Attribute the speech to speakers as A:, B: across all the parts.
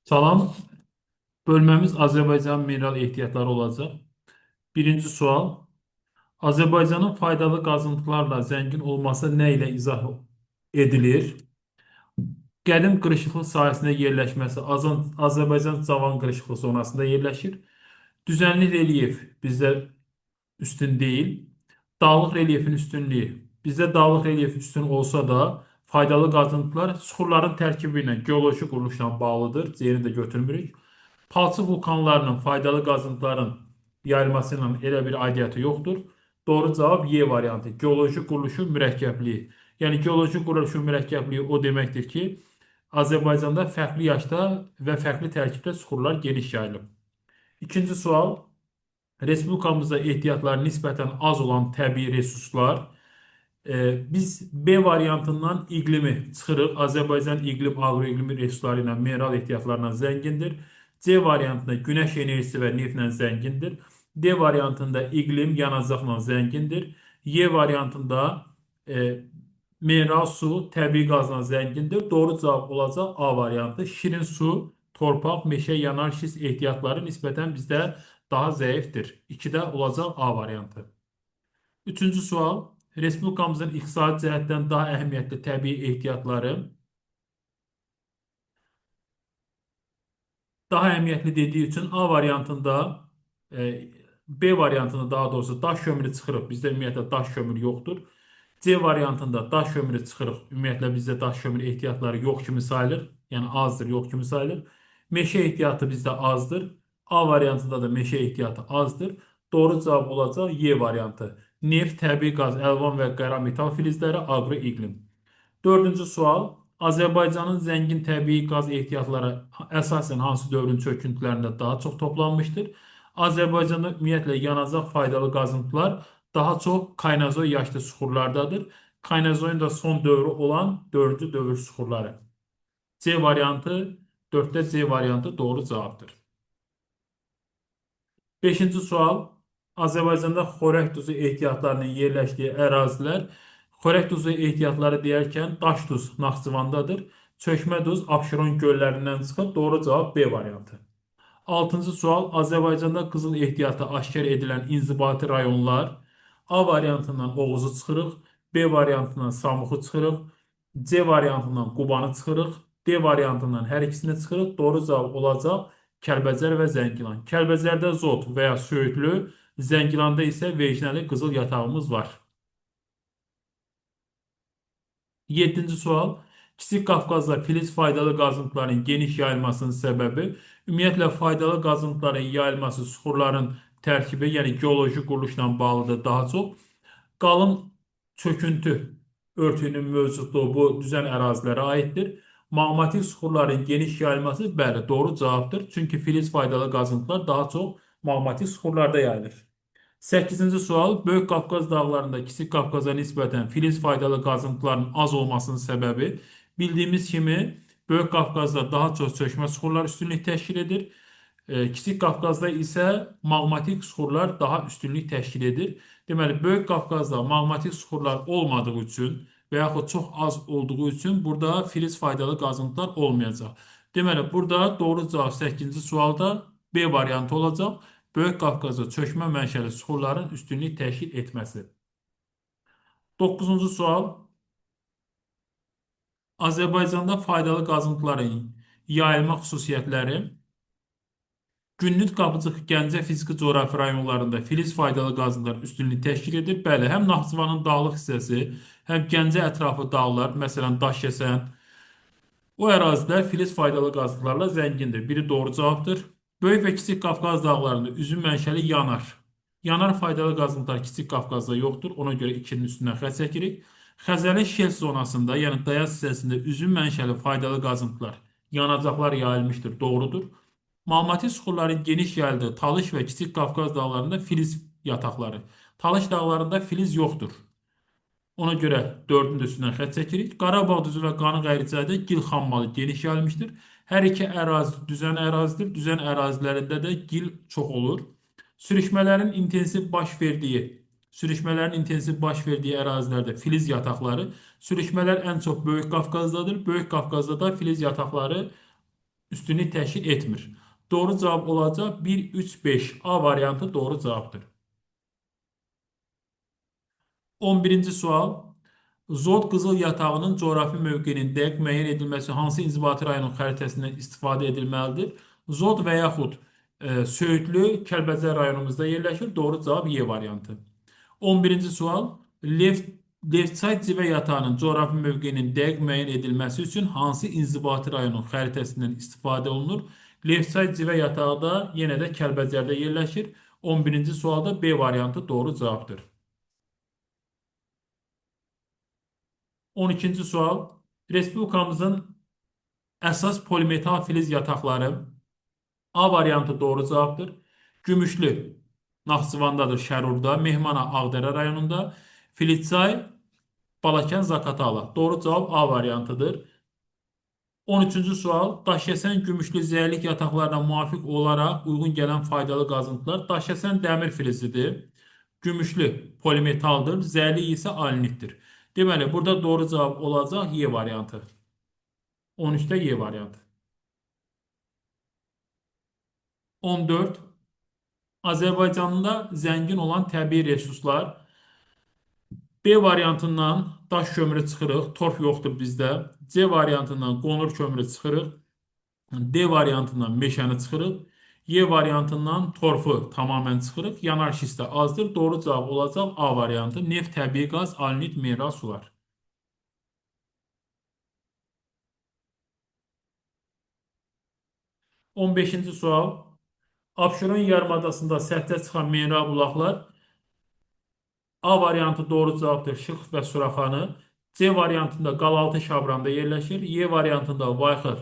A: Salam. Bölməmiz Azərbaycan mineral ehtiyatları olacaq. Birinci sual. Azərbaycanın faydalı qazıntılarla zəngin olması nə ilə izah edilir? Qədim qırışıqlıq sahəsində yerləşməsi Azərbaycan Cavan qırışıqlıq zonasında yerləşir. Düzənli relyef bizdə üstün deyil. Dağlıq relyefin üstünlüyü. Bizdə dağlıq relyef üstün olsa da faydalı qazıntılar süxurların tərkibi ilə geoloji quruluşla bağlıdır. Yeri də götürmürük. Palçıq vulkanlarının faydalı qazıntıların yayılması ilə elə bir aidiyyatı yoxdur. Doğru cavab Y variantı. Geoloji quruluşun mürəkkəbliyi. Yəni geoloji quruluşun mürəkkəbliyi o deməkdir ki, Azərbaycanda fərqli yaşda və fərqli tərkibdə süxurlar geniş yayılıb. İkinci sual. Respublikamızda ehtiyatları nisbətən az olan təbii resurslar. Biz B variantından iqlimi çıxırıq. Azərbaycan iqlim, aqroiqlimi resursları ilə, mineral ehtiyatlarla zəngindir. C variantında günəş enerjisi və neftlə zəngindir. D variantında iqlim, yanacaqla zəngindir. Y variantında mineral su, təbii qazla zəngindir. Doğru cavab olacaq A variantı. Şirin su, torpaq, meşə, yanar, şis ehtiyatları nisbətən bizdə daha zəifdir. 2-də olacaq A variantı. Üçüncü sual. Respublikamızın iqtisadi cəhətdən daha əhəmiyyətli təbii ehtiyatları. Daha əhəmiyyətli dediyi üçün A variantında, B variantında daha doğrusu daş kömürü çıxırıq. Bizdə ümumiyyətlə daş kömürü yoxdur. C variantında daş kömürü çıxırıq. Ümumiyyətlə bizdə daş kömürü ehtiyatları yox kimi sayılır. Yəni azdır, yox kimi sayılır. Meşə ehtiyatı bizdə azdır. A variantında da meşə ehtiyatı azdır. Doğru cavab olacaq Y variantı. Neft, təbii qaz, əlvan və qara metal filizləri, aqro iqlim. Dördüncü sual. Azərbaycanın zəngin təbii qaz ehtiyatları əsasən hansı dövrün çöküntülərində daha çox toplanmışdır? Azərbaycanda ümumiyyətlə yanacaq faydalı qazıntılar daha çox Kaynazoy yaşlı süxurlardadır. Kaynazoyun da son dövrü olan 4-cü dövr süxurları. C variantı, 4-də C variantı doğru cavabdır. Beşinci sual. Azərbaycanda xörək duzu ehtiyatlarının yerləşdiyi ərazilər. Xörək duzu ehtiyatları deyərkən daş duz Naxçıvandadır. Çökmə duz Abşeron göllərindən çıxır. Doğru cavab B variantı. Altıncı sual. Azərbaycanda qızıl ehtiyatı aşkar edilən inzibati rayonlar. A variantından Oğuzu çıxırıq. B variantından Samuxu çıxırıq. C variantından Qubanı çıxırıq. D variantından hər ikisini çıxırıq. Doğru cavab olacaq Kəlbəcər və Zəngilan. Kəlbəcərdə Zot və ya Söyüdlü, Zəngilanda isə Vecnəli qızıl yatağımız var. Yeddinci sual. Kiçik Qafqazda filiz faydalı qazıntıların geniş yayılmasının səbəbi ümumiyyətlə faydalı qazıntıların yayılması süxurların tərkibi, yəni geoloji quruluşla bağlıdır daha çox. Qalın çöküntü örtüyünün mövcudluğu bu düzən ərazilərə aiddir. Maqmatik süxurların geniş yayılması bəli doğru cavabdır. Çünki filiz faydalı qazıntılar daha çox maqmatik süxurlarda yayılır. 8-ci sual. Böyük Qafqaz dağlarında Kiçik Qafqaza nisbətən filiz faydalı qazıntıların az olmasının səbəbi bildiyimiz kimi Böyük Qafqazda daha çox çökmə süxurlar üstünlük təşkil edir. Kiçik Qafqazda isə maqmatik süxurlar daha üstünlük təşkil edir. Deməli, Böyük Qafqazda maqmatik süxurlar olmadığı üçün və yaxud çox az olduğu üçün burada filiz faydalı qazıntılar olmayacaq. Deməli, burada doğru cavab 8-ci sualda B variantı olacaq. Böyük Qafqazda çökmə mənşəli süxurların üstünlük təşkil etməsi. 9-cu sual. Azərbaycanda faydalı qazıntıların yayılma xüsusiyyətləri. Gündüz Qapıcıq, Gəncə fiziki coğrafi rayonlarında filiz faydalı qazıntılar üstünlük təşkil edir. Bəli, həm Naxçıvanın dağlıq hissəsi, həm Gəncə ətrafı dağlar, məsələn Daşkəsən, o ərazilər filiz faydalı qazıntılarla zəngindir. Biri doğru cavabdır. Böyük və Kiçik Qafqaz dağlarında üzüm mənşəli yanar. Yanar faydalı qazıntılar Kiçik Qafqazda yoxdur. Ona görə 2-nin üstündən xətt çəkirik. Xəzərin şelf zonasında, yəni dayaz hissəsində üzüm mənşəli faydalı qazıntılar, yanacaqlar yayılmışdır. Doğrudur. Maqmatik süxurların geniş yayıldığı Talış və Kiçik Qafqaz dağlarında filiz yataqları. Talış dağlarında filiz yoxdur. Ona görə 4-ün də üstündən xətt çəkirik. Qarabağ düzü və Qanıq Əyricədə gil xammalı geniş yayılmışdır. Hər iki ərazi düzən ərazidir. Düzən ərazilərində də gil çox olur. Sürüşmələrin intensiv baş verdiyi, sürüşmələrin intensiv baş verdiyi ərazilərdə filiz yataqları, sürüşmələr ən çox Böyük Qafqazdadır. Böyük Qafqazda da filiz yataqları üstünlük təşkil etmir. Doğru cavab olacaq 1, 3, 5. A variantı doğru cavabdır. 11-ci sual. Zod qızıl yatağının coğrafi mövqeyinin dəqiq müəyyən edilməsi hansı inzibati rayonun xəritəsindən istifadə edilməlidir? Zod və yaxud Söğütlü, Kəlbəcər rayonumuzda yerləşir. Doğru cavab Y variantı. 11-ci sual. Lefçay Civə yatağının coğrafi mövqeyinin dəqiq müəyyən edilməsi üçün hansı inzibati rayonun xəritəsindən istifadə olunur? Lefçay Civə yatağı da yenə də Kəlbəcərdə yerləşir. 11-ci sualda B variantı doğru cavabdır. 12-ci sual. Respublikamızın əsas polimetal filiz yataqları A variantı doğru cavabdır. Gümüşlü Naxçıvandadır, Şərurda, Mehmana Ağdərə rayonunda, Filitçay Balakən Zakatala. Doğru cavab A variantıdır. 13-cü sual. Daşkəsən gümüşlü zəyirlik yataqlarına müvafiq olaraq uyğun gələn faydalı qazıntılar. Daşkəsən dəmir filizidir. Gümüşlü polimetaldır. Zəyirlik isə alnitdir. Deməli, burada doğru cavab olacaq Y variantı. 13-də Y variantı. 14. Azərbaycanda zəngin olan təbii resurslar. B variantından daş kömürü çıxırıq, torf yoxdur bizdə. C variantından qonur kömürü çıxırıq. D variantından meşəni çıxırıq. Y variantından torfu tamamən çıxırıq. Yanar şistə azdır. Doğru cavab olacaq A variantı. Neft, təbii qaz, alnit, mineral sular. 15-ci sual. Abşeron yarımadasında səthə çıxan mineral bulaqlar A variantı doğru cavabdır. Şıx və Suraxanı. C variantında Qalaltı Şabranda yerləşir. Y variantında Vayxır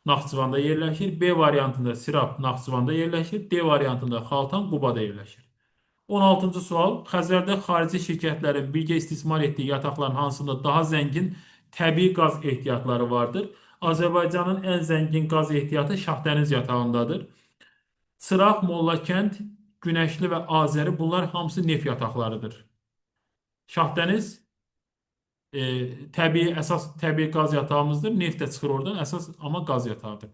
A: Naxçıvanda yerləşir. B variantında Sirab Naxçıvanda yerləşir. D variantında Xaltan Qubada yerləşir. 16-cı sual. Xəzərdə xarici şirkətlərin birgə istismar etdiyi yataqların hansında daha zəngin təbii qaz ehtiyatları vardır? Azərbaycanın ən zəngin qaz ehtiyatı Şahdəniz yatağındadır. Çıraq, Mollakənd, Günəşli və Azəri bunlar hamısı neft yataqlarıdır. Şahdəniz əsas təbii qaz yatağımızdır. Neft də çıxır oradan. Əsas amma qaz yatağıdır.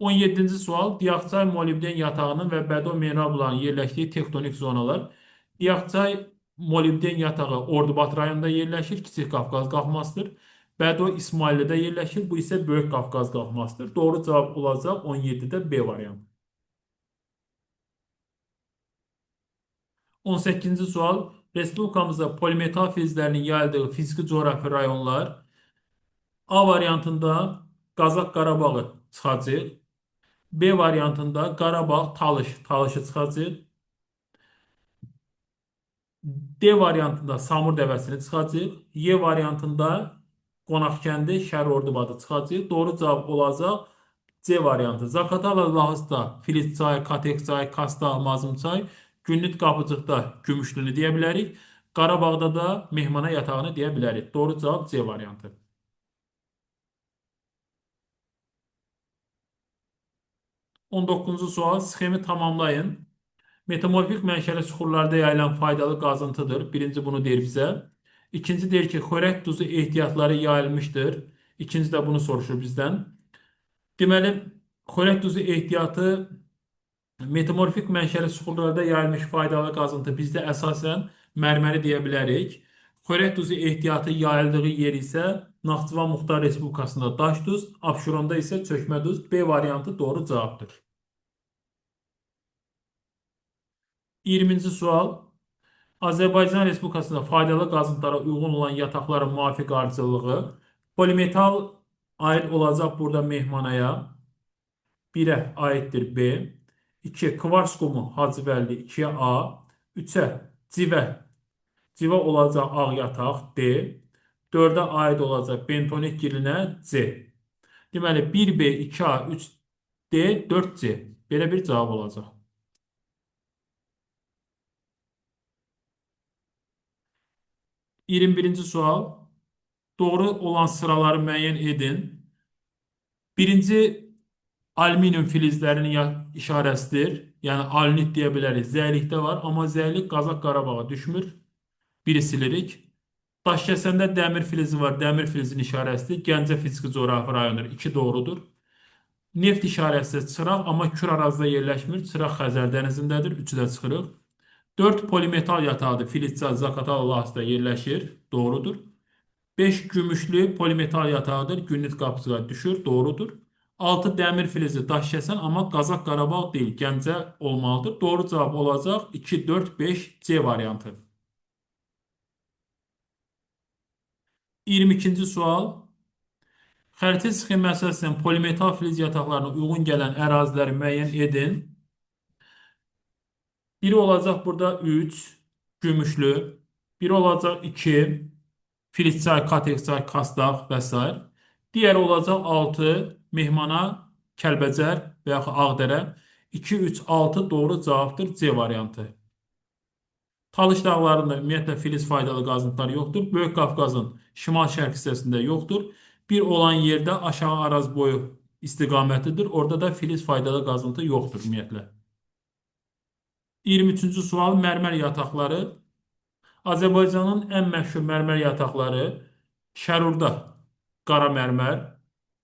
A: 17-ci sual. Diaqçay molibden yatağının və Bədo mineral bulağının yerləşdiyi tektonik zonalar. Diaqçay molibden yatağı Ordubad rayonunda yerləşir. Kiçik Qafqaz qalxmasıdır. Bədo İsmaillidə yerləşir. Bu isə Böyük Qafqaz qalxmasıdır. Doğru cavab olacaq 17-də B variantı. 18-ci sual. Respublikamızda polimetal filizlərinin yayıldığı fiziki coğrafi rayonlar. A variantında Qazaq Qarabağı çıxacaq. B variantında Qarabağ, Talışı çıxacaq. D variantında Samur dəvəsini çıxacaq. Y variantında Qonaqkəndi, Şər Ordubadı çıxacaq. Doğru cavab olacaq C variantı. Zaqatala, Lahısta, Filizçay, Katekçay, Kastağ, Mazımçay, Günnüt Qapıcıqda Gümüşlünü deyə bilərik. Qarabağda da Mehmana yatağını deyə bilərik. Doğru cavab C variantı. 19-cu sual. Sxemi tamamlayın. Metamorfik mənşəli süxurlarda yayılan faydalı qazıntıdır. Birinci bunu deyir bizə. İkinci deyir ki, xörək duzu ehtiyatları yayılmışdır. İkinci də bunu soruşur bizdən. Deməli, xörək duzu ehtiyatı metamorfik mənşəli süxurlarda yayılmış faydalı qazıntı bizdə əsasən mərməri deyə bilərik. Xörək duzu ehtiyatı yayıldığı yer isə Naxçıvan Muxtar Respublikasında daş duz, Abşeronda isə çökmə duz. B variantı doğru cavabdır. 20-ci sual. Azərbaycan Respublikasında faydalı qazıntılara uyğun olan yataqların müvafiq ardıcıllığı. Polimetal aid olacaq burada Mehmanaya. 1-ə aiddir B. 2. Kvars qumu Hacıvəlli 2-yə A. 3-ə Civə. Civə olacaq ağ yataq D. 4-ə aid olacaq bentonik girinə C. Deməli 1B, 2A, 3D, 4C. Belə bir cavab olacaq. 21-ci sual. Doğru olan sıraları müəyyən edin. Birinci alüminium filizlərinin işarəsidir. Yəni alnit deyə bilərik. Zəylikdə var. Amma zəylik Qazaq Qarabağa düşmür. Biri silirik. Daşkəsəndə dəmir filizi var. Dəmir filizinin işarəsidir. Gəncə fiziki coğrafi rayondur. 2 doğrudur. Neft işarəsi çıraq, amma Kür ərazidə yerləşmir. Çıraq Xəzər dənizindədir. Üçü də çıxırıq. 4 polimetal yatağıdır. Filizcə Zaqatala layihəsində yerləşir. Doğrudur. 5 gümüşlü polimetal yatağıdır. Gündüz qapıcığa düşür. Doğrudur. 6 dəmir filizi daş kəsən, amma Qazaq Qarabağ deyil, Gəncə olmalıdır. Doğru cavab olacaq 2, 4, 5 C variantı. 22-ci sual. Xəritə sxeması əsasən polimetal filiz yataqlarına uyğun gələn əraziləri müəyyən edin. Biri olacaq burada 3 gümüşlü. Biri olacaq 2 Filizçay, Katexçay, Kastaq və s. Digəri olacaq 6 Mehmana, Kəlbəcər və yaxud Ağdərə. 2, 3, 6 doğru cavabdır C variantı. Talış dağlarında ümumiyyətlə filiz faydalı qazıntılar yoxdur. Böyük Qafqazın şimal-şərq hissəsində yoxdur. Bir olan yerdə aşağı Araz boyu istiqamətidir. Orada da filiz faydalı qazıntı yoxdur ümumiyyətlə. 23-cü sual mərmər yataqları. Azərbaycanın ən məşhur mərmər yataqları Şərurda qara mərmər,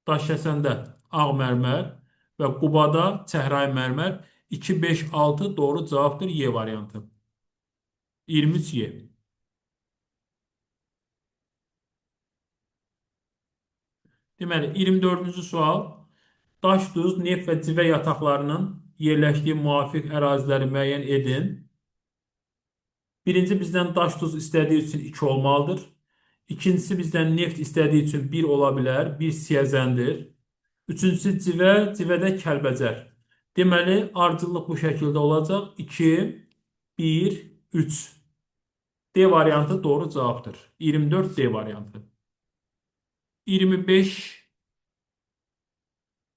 A: Daşkəsəndə ağ mərmər və Qubada çəhrayı mərmər. 2, 5, 6 doğru cavabdır Y variantı. 23 Y. Deməli, 24-cü sual. Daş, duz, neft və civə yataqlarının yerləşdiyi müvafiq əraziləri müəyyən edin. Birinci bizdən daş, duz istədiyi üçün 2 olmalıdır. İkincisi bizdən neft istədiyi üçün 1 ola bilər. 1 siyəzəndir. Üçüncüsü civə, civədə Kəlbəcər. Deməli, ardıcıllıq bu şəkildə olacaq. 2, 1, 3. D variantı doğru cavabdır. 24 D variantı. 25.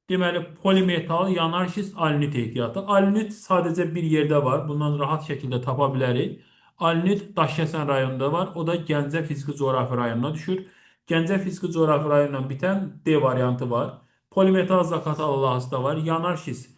A: Deməli, polimetal yanarşist alnit ehtiyatı. Alnit sadəcə bir yerdə var. Bundan rahat şəkildə tapa bilərik. Alnit Daşkəsən rayonunda var. O da Gəncə fiziki coğrafi rayonuna düşür. Gəncə fiziki coğrafi rayonundan bitən D variantı var. Polimetal Zaqatala layihəsində var. Yanarşist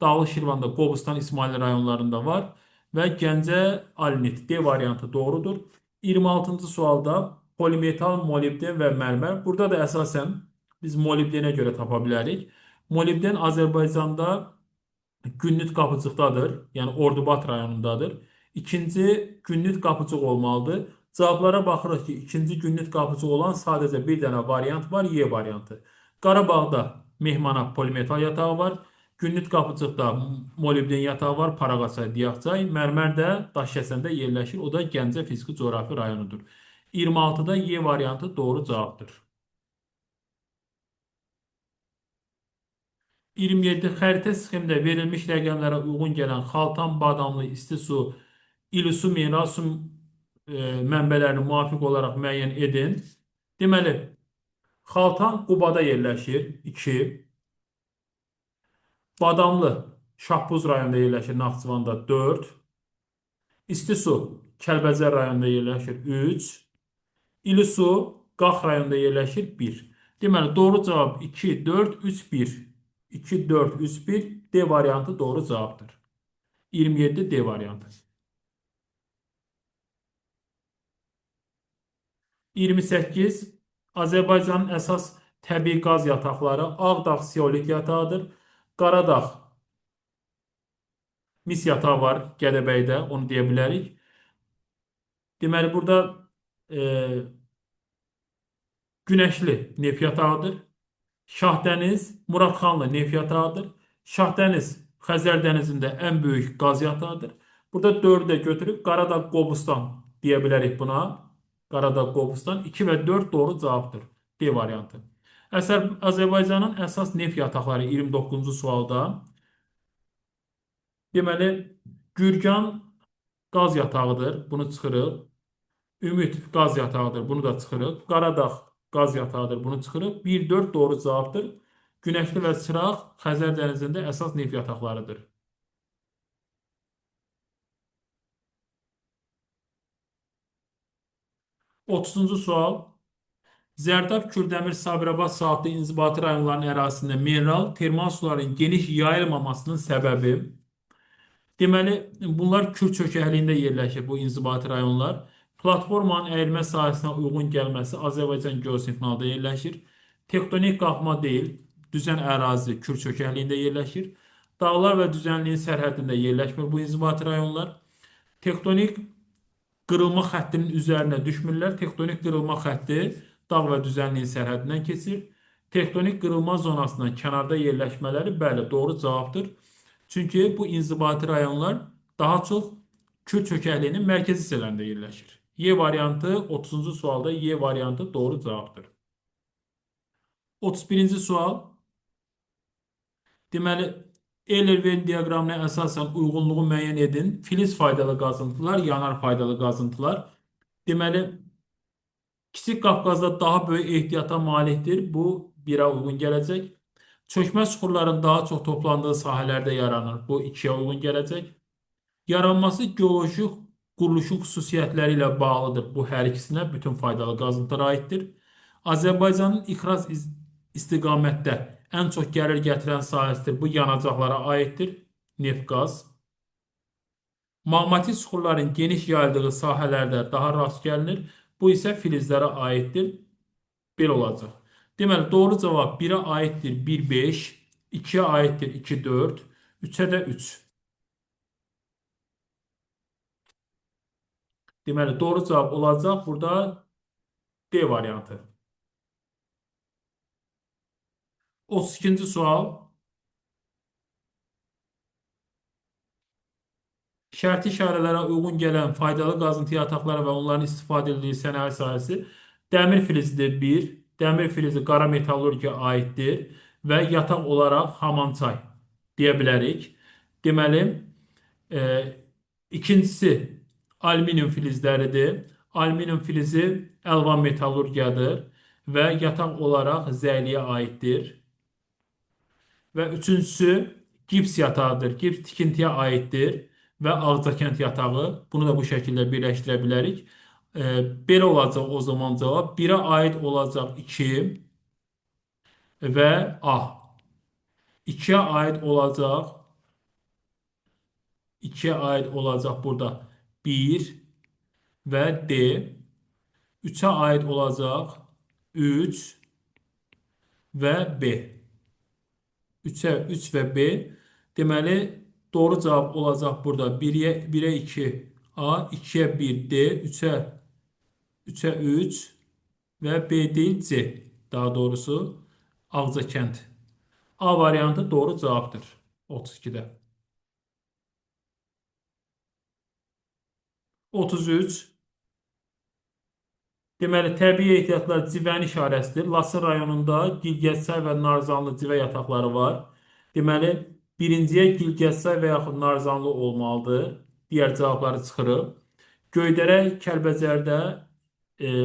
A: Dağlıq Şirvanda, Qobustan, İsmayıl rayonlarında var. Və Gəncə alnit D variantı doğrudur. 26-cı sualda polimetal, molibden və mərmər. Burada da əsasən biz molibdenə görə tapa bilərik. Molibden Azərbaycanda Günnüt Qapıcıqdadır. Yəni Ordubad rayonundadır. İkinci Günnüt Qapıcıq olmalıdır. Cavablara baxırıq ki, ikinci Günnüt Qapıcıq olan sadəcə bir dənə variant var, Y variantı. Qarabağda Mehmana polimetal yatağı var. Günnüt Qapıcıqda molibden yatağı var, Paraqaçay, Diyaqçay. Mərmər də Daşkəsəndə yerləşir. O da Gəncə fiziki coğrafi rayonudur. 26-da Y variantı doğru cavabdır. 27 xəritə sxemində verilmiş rəqəmlərə uyğun gələn xaltan, badamlı, isti su, ilusu, mineral su mənbələrini müvafiq olaraq müəyyən edin. Deməli, xaltan Qubada yerləşir, 2. Badamlı Şahbuz rayonunda yerləşir, Naxçıvanda 4. İsti su Kəlbəcər rayonunda yerləşir, 3. İlisu Qax rayonunda yerləşir, 1. Deməli, doğru cavab 2, 4, 3, 1. 2, 4, 3, 1. D variantı doğru cavabdır. 27 D variantı. 28. Azərbaycanın əsas təbii qaz yataqları Ağdağ seolit yatağıdır. Qaradağ mis yatağı var Gədəbəydə, onu deyə bilərik. Deməli, burada e, Günəşli neft yatağıdır. Şahdəniz Muradxanlı neft yatağıdır. Şahdəniz Xəzər dənizində ən böyük qaz yatağıdır. Burada 4-ü də götürüb Qaradağ Qobustan deyə bilərik buna. Qaradağ Qobustan 2 və 4 doğru cavabdır. D variantı. Azərbaycanın əsas neft yataqları 29-cu sualda. Deməli, Gürgan qaz yatağıdır. Bunu çıxırıq. Ümid qaz yatağıdır. Bunu da çıxırıq. Qaradağ qaz yatağıdır. Bunu çıxırıq. 1, 4 doğru cavabdır. Günəşli və Çıraq Xəzər dənizində əsas neft yataqlarıdır. 30-cu sual. Zərdab, Kürdəmir, Sabirabad, Saatlı, İnzibati rayonlarının ərazisində mineral termal suların geniş yayılmamasının səbəbi. Deməli, bunlar Kür çökəkliyində yerləşir bu inzibati rayonlar. Platformanın əyilmə sahəsinə uyğun gəlməsi Azərbaycan geosfinalda yerləşir. Tektonik qalxma deyil. Düzən ərazi Kür çökəkliyində yerləşir. Dağlar və düzənliyin sərhədində yerləşmir bu inzibati rayonlar. Tektonik qırılma xəttinin üzərinə düşmürlər. Tektonik qırılma xətti dağ və düzənliyin sərhədindən keçir. Tektonik qırılma zonasından kənarda yerləşmələri bəli, doğru cavabdır. Çünki bu inzibati rayonlar daha çox Kür çökəkliyinin mərkəzi hissələrində yerləşir. Y variantı 30-cu sualda Y variantı doğru cavabdır. 31-ci sual. Deməli, Euler-Venn diaqramına əsasən uyğunluğu müəyyən edin. Filiz faydalı qazıntılar, yanar faydalı qazıntılar. Deməli, Kiçik Qafqazda daha böyük ehtiyata malikdir. Bu 1-ə uyğun gələcək. Çökmə suxurların daha çox toplandığı sahələrdə yaranır. Bu 2-yə uyğun gələcək. Yaranması geoloji quruluşun xüsusiyyətləri ilə bağlıdır. Bu hər ikisinə bütün faydalı qazıntılara aiddir. Azərbaycanın ixrac istiqamətdə ən çox gəlir gətirən sahəsidir. Bu yanacaqlara aiddir. Neft, qaz. Maqmatik suxurların geniş yayıldığı sahələrdə daha rast gəlinir. Bu isə filizlərə aiddir. Belə olacaq. Deməli, doğru cavab 1-ə aiddir 1-5, 2-yə aiddir 2-4, 3-ə də 3. Deməli, doğru cavab olacaq burada D variantı. 32-ci sual. Şərti işarələrə uyğun gələn faydalı qazıntı yataqları və onların istifadə edildiyi sənaye sahəsi dəmir filizidir 1. Dəmir filizi qara metallurgiya aiddir və yataq olaraq Hamançay deyə bilərik. Deməli, e, ikincisi alüminium filizləridir. Alüminium filizi əlvan metallurgiyadır və yataq olaraq zəliyə aiddir. Və üçüncüsü gips yatağıdır. Gips tikintiyə aiddir və Ağcakənd yatağı. Bunu da bu şəkildə birləşdirə bilərik. Belə olacaq o zaman cavab. 1-ə aid olacaq 2 və A. 2-yə aid olacaq 2-yə aid olacaq burada 1 və D. 3-ə aid olacaq 3 və B. 3-ə 3 və B. Deməli, doğru cavab olacaq burada 1-ə 2 A, 2-yə 1 D, 3-ə 3 və B deyil C. Daha doğrusu Ağcakənd. A variantı doğru cavabdır 32-də. 33. Deməli, təbii ehtiyatlar civənin işarəsidir. Laçın rayonunda Gilgəççay və Narzanlı civə yataqları var. Deməli, birinciyə Gilgəççay və yaxud Narzanlı olmalıdır. Digər cavabları çıxırıq. Göydərə Kəlbəcərdə e,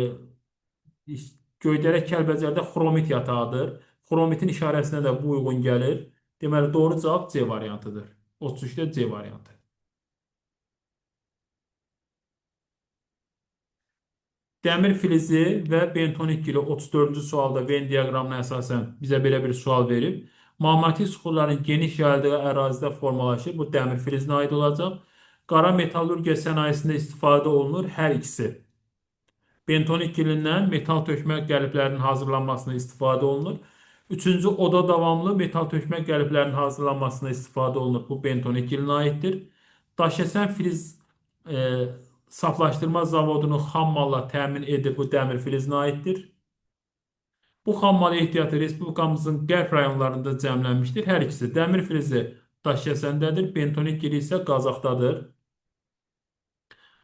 A: Göydərə Kəlbəcərdə xromit yatağıdır. Xromitin işarəsinə də bu uyğun gəlir. Deməli, doğru cavab C variantıdır. 33-də C variantı. Dəmir filizi və bentonik gili 34-cü sualda Venn diaqramına əsasən bizə belə bir sual verib. Maqmatik suxurların geniş yayıldığı ərazidə formalaşır. Bu dəmir filizinə aid olacaq. Qara metallurgiya sənayesində istifadə olunur hər ikisi. Bentonik gilindən metal tökmə qəliblərinin hazırlanmasına istifadə olunur. Üçüncü, oda davamlı metal tökmə qəliblərinin hazırlanmasına istifadə olunur. Bu bentonik gilinə aiddir. Daşkəsən filiz saflaşdırma zavodunu xammalla təmin edir. Bu dəmir filizinə aiddir. Bu xammal ehtiyatı Respublikamızın qərb rayonlarında cəmlənmişdir. Hər ikisi dəmir filizi Daşkəsəndədir. Bentonik gili isə Qazaxdadır.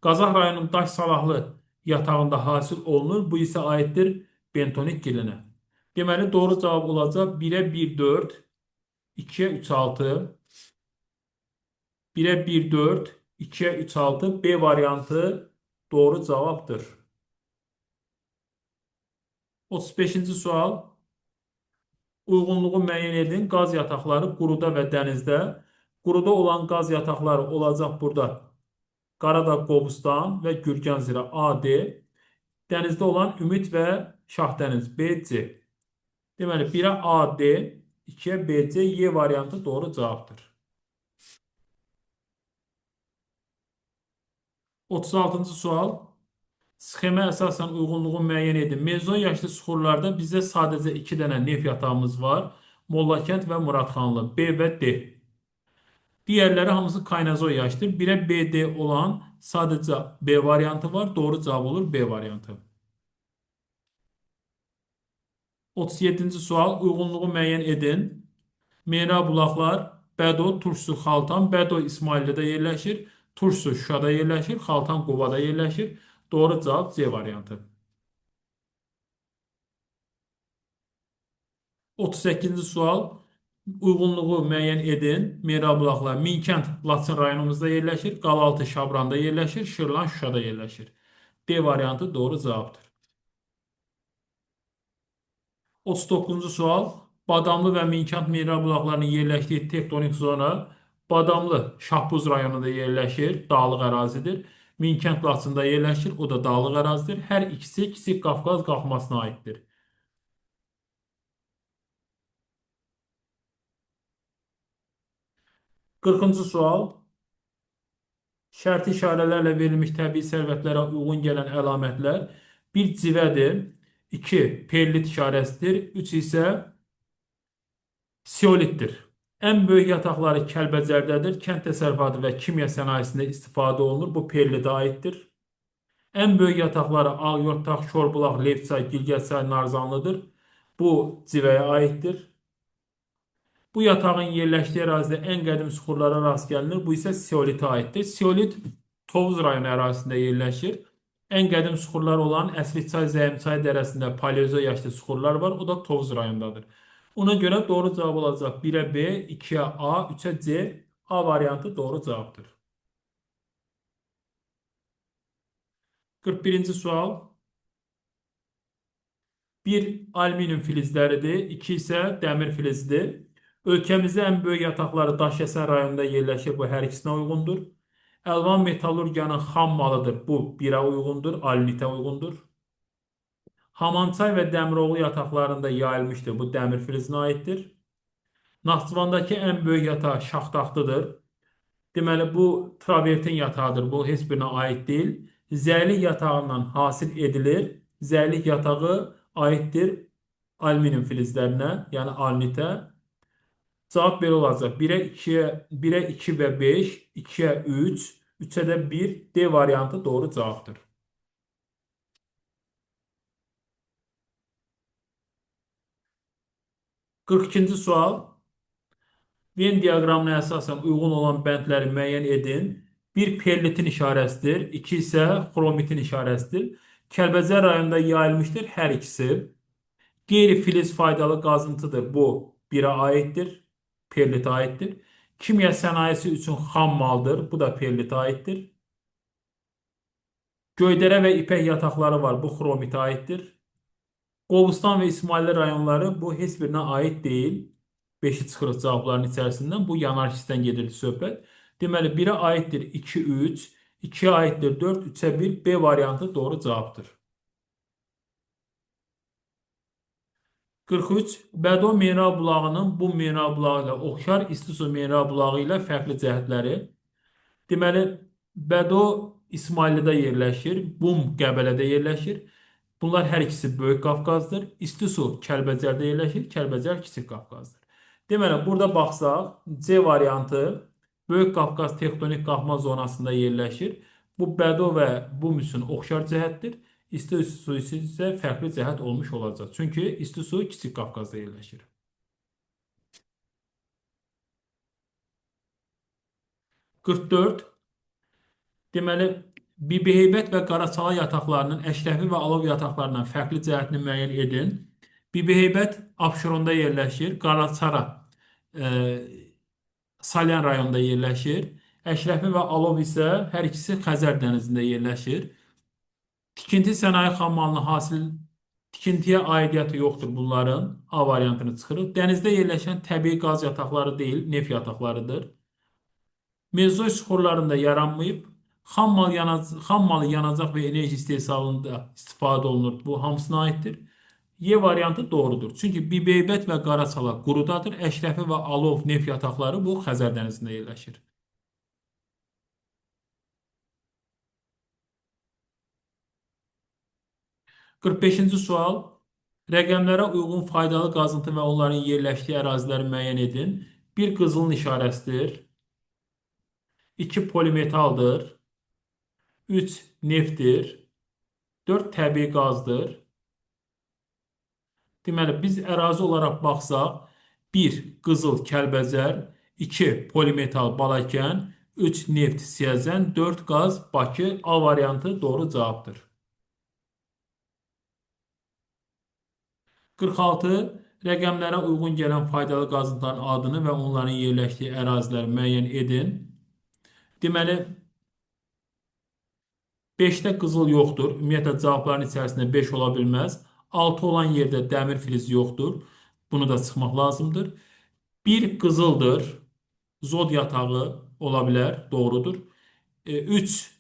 A: Qazax rayonunun Daş Salahlı yatağında hasil olunur. Bu isə aiddir bentonik gilinə. Deməli, doğru cavab olacaq 1-ə 1-4, 2-yə 3-6, 1-ə 1-4, 2'ye 3 6 B variantı doğru cevaptır. 35-ci sual. Uyğunluğu müəyyən edin. Qaz yataqları quruda və dənizdə. Quruda olan qaz yataqları olacaq burada. Qaradağ, Qobustan və Gürgənzirə A, D. Dənizdə olan Ümid və Şahdəniz B, C. Deməli, 1'ə A, D, 2'ye B, C, Y variantı doğru cavabdır. 36-cı sual. Sxemə əsasən uyğunluğu müəyyən edin. Mezon yaşlı suxurlarda bizdə sadəcə 2 dənə neft yatağımız var. Mollakənd və Muradxanlı. B və D. Diğerleri hamısı kaynazoy yaştır. 1'e B, D olan sadece B variantı var. Doğru cevap olur B variantı. 37. sual. Uyğunluğu müəyyən edin. Meyra bulaqlar, Bədo, Tursu, Xaltan. Bədo İsmaillidə yerləşir. Tursu Şuşada yerləşir. Xaltan Qovada yerləşir. Doğru cavab C variantı. 38-ci sual. Uyğunluğu müəyyən edin. Meyra bulaqlar, Minkənd Laçın rayonumuzda yerləşir. Qalaltı Şabranda yerləşir. Şırlan Şuşada yerləşir. D variantı doğru cavabdır. 39-cu sual. Badamlı və Minkənd mineral bulaqlarının yerləşdiyi tektonik zona Badamlı Şahbuz rayonunda yerləşir, dağlıq ərazidir. Minkənd Laçında yerləşir, o da dağlıq ərazidir. Hər ikisi Kiçik Qafqaz qalxmasına aiddir. 40-cı sual. Şərti işarələrlə verilmiş təbii sərvətlərə uyğun gələn əlamətlər bir civədir, 2 perlit işarəsidir, 3 isə Seolitdir. Ən böyük yataqları Kəlbəcərdədir. Kənd təsərrüfatı və kimya sənayesində istifadə olunur. Bu perlidə aiddir. Ən böyük yataqları Ağyortaq, Şorbulaq, Lefçay, Gilgəçay, Narzanlıdır. Bu Civəyə aiddir. Bu yatağın yerləşdiyi ərazidə ən qədim süxurlara rast gəlinir. Bu isə Seolitə aiddir. Seolit Tovuz rayonu ərazisində yerləşir. Ən qədim süxurlar olan Əsriçay, Zəyimçay dərəsində paleozoy yaşlı süxurlar var. O da Tovuz rayonundadır. Ona görə doğru cavab olacaq 1-ə B, 2-yə A, 3-ə C. A variantı doğru cavabdır. 41-ci sual. 1 alüminium filizləridir, 2 isə dəmir filizidir. Ölkəmizdə ən böyük yataqları Daşkəsən rayonunda yerləşir. Bu hər ikisinə uyğundur. Əlvan metallurgiyanın xam malıdır. Bu 1-ə uyğundur, alinitə uyğundur. Hamançay və Dəmiroğlu yataqlarında yayılmışdır. Bu dəmir filizinə aiddir. Naxçıvandakı ən böyük yataq şaxtaxtıdır. Deməli, bu travertin yatağıdır. Bu heç birinə aid deyil. Zəylik yatağından hasil edilir. Zəylik yatağı aiddir alüminium filizlərinə, yəni alinitə. Cavab belə olacaq. 1-ə 2-yə 1-ə 2 və 5, 2-yə 3, 3-ə də 1. D variantı doğru cavabdır. 42-ci sual. Venn diaqramına əsasən uyğun olan bəndləri müəyyən edin. Bir perlitin işarəsidir, 2 isə xromitin işarəsidir. Kəlbəcər rayonunda yayılmışdır hər ikisi. Qeyri-filiz faydalı qazıntıdır. Bu 1-ə aiddir, perlitə aiddir. Kimya sənayesi üçün xam maldır. Bu da perlitə aiddir. Göydərə və ipək yataqları var. Bu xromitə aiddir. Qobustan və İsmailli rayonları bu heç birinə aid deyil. 5-i çıxırıq cavabların içərisindən. Bu yanar hissdən gedirdi söhbət. Deməli, 1-ə aiddir 2, 3, 2-yə aiddir 4, 3-ə 1. B variantı doğru cavabdır. 43. Bədo mineral bulağının bu mineral bulağı ilə oxşar İstisu mineral bulağı ilə fərqli cəhətləri. Deməli, Bədo İsmaillidə yerləşir, Bum Qəbələdə yerləşir. Bunlar hər ikisi Böyük Qafqazdır. İstisu Kəlbəcərdə yerləşir, Kəlbəcər Kiçik Qafqazdır. Deməli, burada baxsaq, C variantı Böyük Qafqaz tektonik qalxma zonasında yerləşir. Bu Bədo və Bum üçün oxşar cəhətdir. İstisu isə fərqli cəhət olmuş olacaq. Çünki İstisu Kiçik Qafqazda yerləşir. 44. Deməli, Bibiheybət və Qaraçala yataqlarının Əşrəfi və Alov yataqlarından fərqli cəhətini müəyyən edin. Bibiheybət Abşeronda yerləşir. Qaraçara Salyan rayonunda yerləşir. Əşrəfi və Alov isə hər ikisi Xəzər dənizində yerləşir. Tikinti sənaye xammalının tikintiyə aidiyyatı yoxdur bunların. A variantını çıxırıq. Dənizdə yerləşən təbii qaz yataqları deyil, neft yataqlarıdır. Mezoy süxurlarında yaranmayıb. Xammalı yanacaq və enerji istehsalında istifadə olunur. Bu hamısına aiddir. Y variantı doğrudur. Çünki Bibeybət və Qaraçala qurudadır. Əşrəfi və Alov neft yataqları bu Xəzər dənizində yerləşir. 45-ci sual. Rəqəmlərə uyğun faydalı qazıntı və onların yerləşdiyi əraziləri müəyyən edin. Bir qızılın işarəsidir. 2 polimetaldır. 3 neftdir. 4 təbii qazdır. Deməli, biz ərazi olaraq baxsaq, 1 qızıl Kəlbəcər, 2 polimetal Balakən, 3 neft Siyəzən, 4 qaz Bakı. A variantı doğru cavabdır. 46. Rəqəmlərə uyğun gələn faydalı qazıntıların adını və onların yerləşdiyi əraziləri müəyyən edin. Deməli, 5-də qızıl yoxdur. Ümumiyyətlə cavabların içərisində 5 ola bilməz. 6 olan yerdə dəmir filizi yoxdur. Bunu da çıxmaq lazımdır. Bir qızıldır. Zod yatağı ola bilər. Doğrudur. 3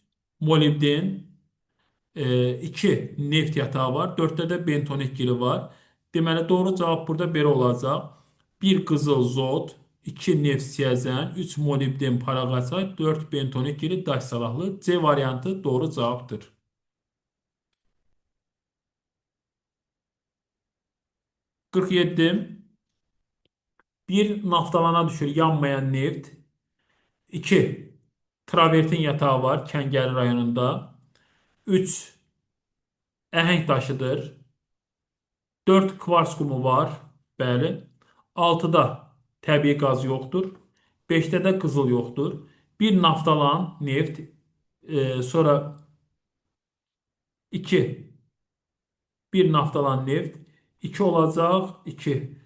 A: molibden, 2 neft yatağı var. 4'te də bentonik giri var. Deməli, doğru cavab burada belə olacaq. Bir qızıl zod, 2 neft siyəzən, 3 molibden paraqaçay, 4 bentonik giri daş salahlı. C variantı doğru cavabdır. 47. Bir naftalana düşür yanmayan neft. 2 travertin yatağı var Kəngəli rayonunda. 3 əhəng daşıdır. 4 kvars qumu var. Bəli. 6-da təbii qaz yoxdur. 5-də də qızıl yoxdur. Bir naftalan neft, sonra 2 bir naftalan neft 2 olacaq. 2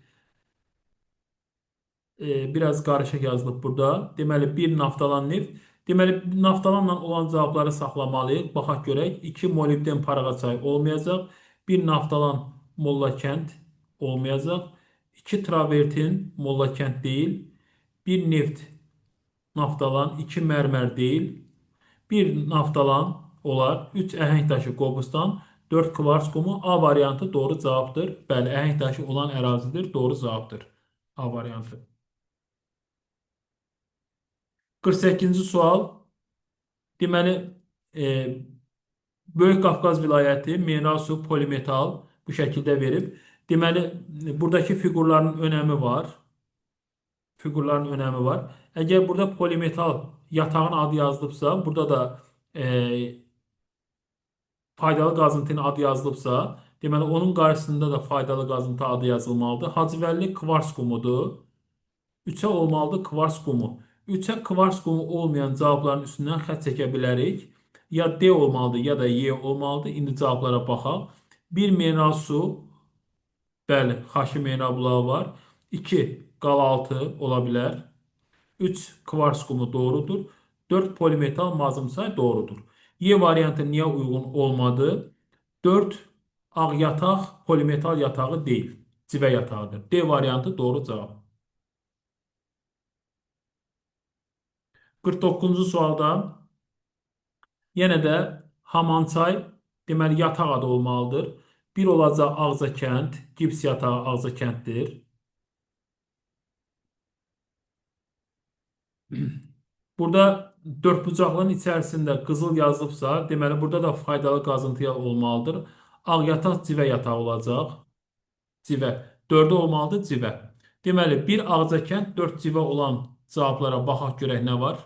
A: biraz qarışıq yazılıb burada. Deməli, bir naftalan neft. Deməli, naftalanla olan cavabları saxlamalıyıq. Baxaq görək. 2 molibden Paraqaçay olmayacaq. Bir naftalan Mollakənd olmayacaq. 2 travertin Mollakənd deyil. Bir neft naftalan, 2 mərmər deyil. Bir naftalan olar. 3 əhəng daşı Qobustan, 4 kvars qumu. A variantı doğru cavabdır. Bəli, əhəng daşı olan ərazidir. Doğru cavabdır. A variantı. 48-ci sual. Deməli, e, Böyük Qafqaz vilayəti mineral su polimetal bu şəkildə verib. Deməli, buradakı fiqurların önəmi var. Fiqurların önəmi var. Əgər burada polimetal yatağın adı yazılıbsa, burada da faydalı qazıntının adı yazılıbsa, deməli onun qarşısında da faydalı qazıntı adı yazılmalıdır. Hacıvəlli kvars qumudur. 3'e olmalıdır kvars qumu. 3'e kvars qumu olmayan cavabların üstündən xətt çəkə bilərik. Ya D olmalıdır ya da Y olmalıdır. İndi cavablara baxaq. Bir mineral su, bəli, xaşı mineral bulağı var. 2 qalaltı ola bilər. 3 kvars qumu doğrudur. 4 polimetal mazımsay doğrudur. Y variantı niyə uyğun olmadı? 4 ağ yataq polimetal yatağı deyil. Civə yatağıdır. D variantı doğru cavab. 49-cu sualda yenə də Hamançay deməli yataq adı olmalıdır. Bir olacaq Ağca kənd, gips yatağı Ağca kənddir. Burada dördbucaqlının içərisində qızıl yazılıbsa, deməli burada da faydalı qazıntıya olmalıdır. Ağ yataq civə yatağı olacaq. Civə. 4'ü olmalıdır civə. Deməli, bir Ağca kənd, 4 civə olan cavablara baxaq görək nə var.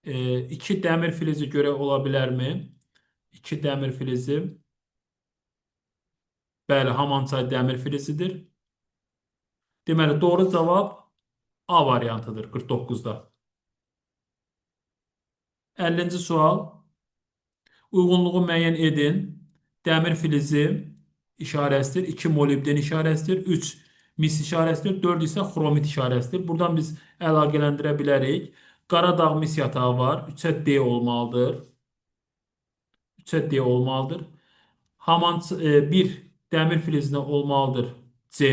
A: 2 dəmir filizi görək ola bilərmi? 2 dəmir filizi. Bəli, Hamançay dəmir filizidir. Deməli, doğru cavab A variantıdır 49'da. 50-ci sual. Uyğunluğu müəyyən edin. Dəmir filizi işarəsidir. 2 molibden işarəsidir. 3 mis işarəsidir. 4 isə xromit işarəsidir. Buradan biz əlaqələndirə bilərik. Qaradağ mis yatağı var. 3'e D olmalıdır. 3'e D olmalıdır. Bir dəmir filizinə olmalıdır C.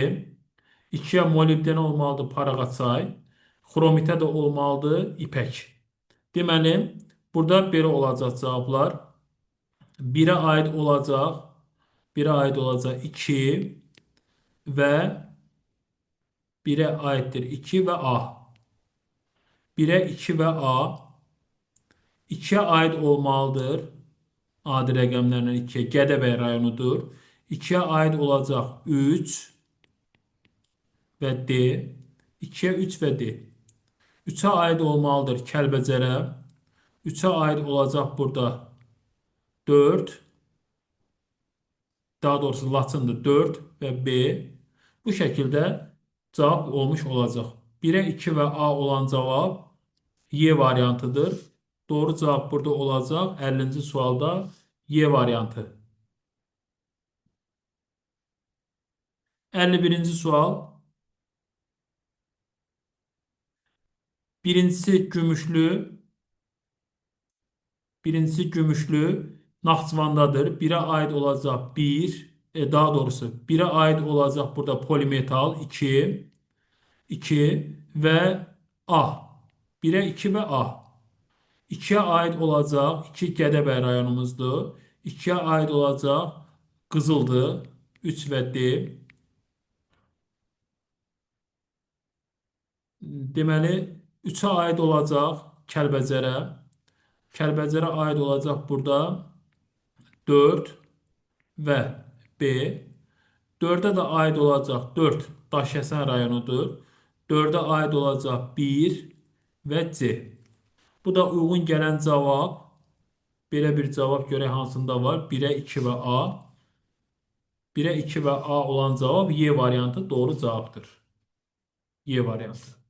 A: 2'ye molibden olmalıdır Paraqaçay. Xromitə də olmalıdır ipək. Deməli, burada belə olacaq cavablar. 1'e ait olacaq. 1'e ait olacaq 2 və 1'e aittir 2 və A. 1'e 2 və A. 2'ye aid olmalıdır. Adi rəqəmlərlə 2'ye Gədəbəy rayonudur. 2'ye aid olacaq 3 və D. 2'ye 3 və D. 3'e aid olmalıdır Kəlbəcərə. 3'e aid olacaq burada 4. Daha doğrusu Laçındır 4 və B. Bu şəkildə cavab olmuş olacaq. 1'e 2 və A olan cavab Y variantıdır. Doğru cavab burada olacaq. 50-ci sualda Y variantı. 51-ci sual. Birincisi Gümüşlü. Birincisi Gümüşlü Naxçıvandadır. 1'e ait olacaq 1. Daha doğrusu 1'e ait olacaq burada polimetal 2. 2 və A. 1'e 2 və A. 2'ye ait olacaq 2 Gədəbəy rayonumuzdur. 2'ye ait olacaq Qızıldır. 3 və D. Deməli 3'e ait olacaq Kəlbəcərə. Kəlbəcərə aid olacaq burada 4 və B. 4'e də aid olacaq 4 Daşkəsən rayonudur. 4'e aid olacaq 1 və C. Bu da uyğun gələn cavab. Belə bir cavab görək hansında var. 1'e 2 və A. 1'e 2 və A olan cavab Y variantı doğru cavabdır. Y variantı.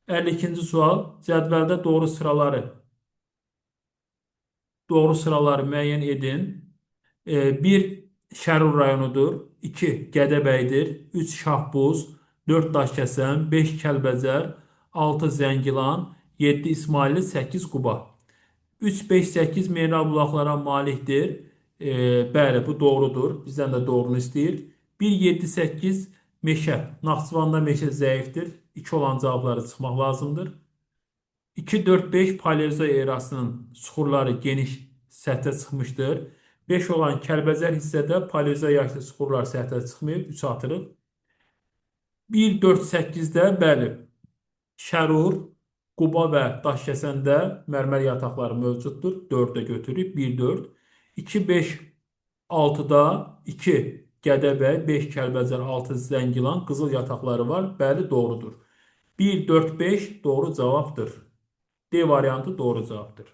A: 52-ci sual. Cədvəldə doğru sıraları müəyyən edin. 1 Şərur rayonudur. 2 Gədəbəydir. 3 Şahbuz. 4 Daşkəsən. 5 Kəlbəcər. 6 Zəngilan. 7 İsmailli. 8 Quba. 3, 5, 8 mineral bulaqlara malikdir. Bəli, bu doğrudur. Bizdən də doğrunu istəyir. 1, 7, 8 meşə. Naxçıvanda meşə zəifdir. 2 olan cavabları çıxmaq lazımdır. 2, 4, 5 Paleozoy erasının suxurları geniş səthə çıxmışdır. 5 olan Kəlbəcər hissədə Paleozoy yaşlı suxurlar səthə çıxmayıb. 3 atırıq. 1, 4, 8-də bəli, Şərur, Quba və Daşkəsəndə mərmər yataqları mövcuddur. 4-də götürüb 1, 4. 2, 5, 6-da 2 Gədəbəy, 5 Kəlbəcər, 6 Zəngilan, qızıl yataqları var. Bəli, doğrudur. 1, 4, 5 doğru cavabdır. D variantı doğru cavabdır.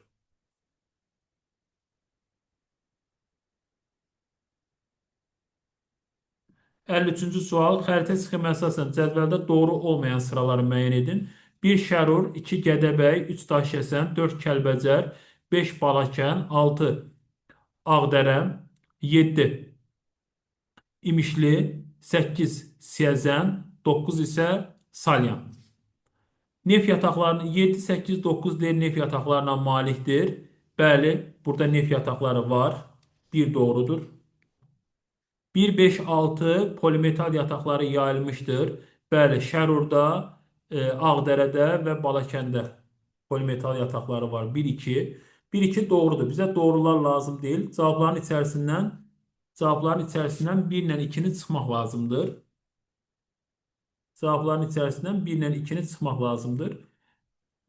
A: 53-cü sual. Xəritə sxemi əsasən cədvəldə doğru olmayan sıraları müəyyən edin. 1 Şərur, 2 Gədəbəy, 3 Daşkəsən, 4 Kəlbəcər, 5 Balakən, 6 Ağdərə, 7 İmişli, 8 Siyəzən, 9 isə Salyan. Neft yataqlarının 7, 8, 9 deyil neft yataqlarına malikdir. Bəli, burada neft yataqları var. Bir doğrudur. 1, 5, 6 polimetal yataqları yayılmışdır. Bəli, Şərurda, Ağdərədə və Balakəndə polimetal yataqları var. 1, 2. 1, 2 doğrudur. Bizə doğrular lazım deyil. Cavabların içərisindən 1 ilə 2-ni çıxmaq lazımdır. Cavabların içərisindən 1 ilə 2-ni çıxmaq lazımdır.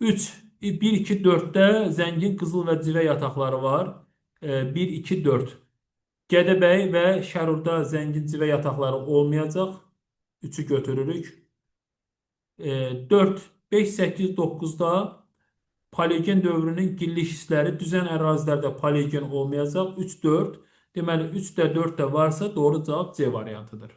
A: 3, 1, 2, 4'də zəngin qızıl və civə yataqları var. 1, 2, 4. Gədəbəy və Şərurda zəngin civə yataqları olmayacaq. 3'ü götürürük. 4, 5, 8, 9'da paleogen dövrünün gillik hissləri düzən ərazilərdə paleogen olmayacaq. 3, 4. Deməli 3-də 4-də varsa doğru cavab C variantıdır.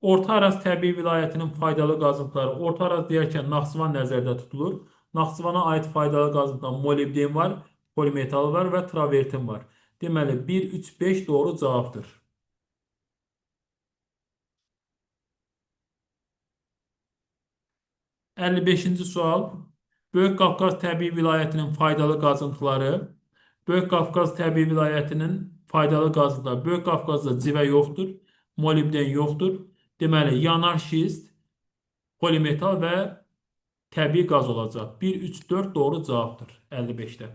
A: Orta Araz təbii vilayətinin faydalı qazıntıları. Orta Araz deyərkən Naxçıvan nəzərdə tutulur. Naxçıvana aid faydalı qazıntılar molibden var, polimetal var və travertin var. Deməli 1, 3, 5 doğru cavabdır. 55-ci sual. Böyük Qafqaz təbii vilayətinin faydalı qazıntıları. Böyük Qafqaz təbii vilayətinin faydalı qazıntıları. Böyük Qafqazda civə yoxdur, molibden yoxdur. Deməli, yanar şist, polimetal və təbii qaz olacaq. 1, 3, 4 doğru cavabdır 55'də.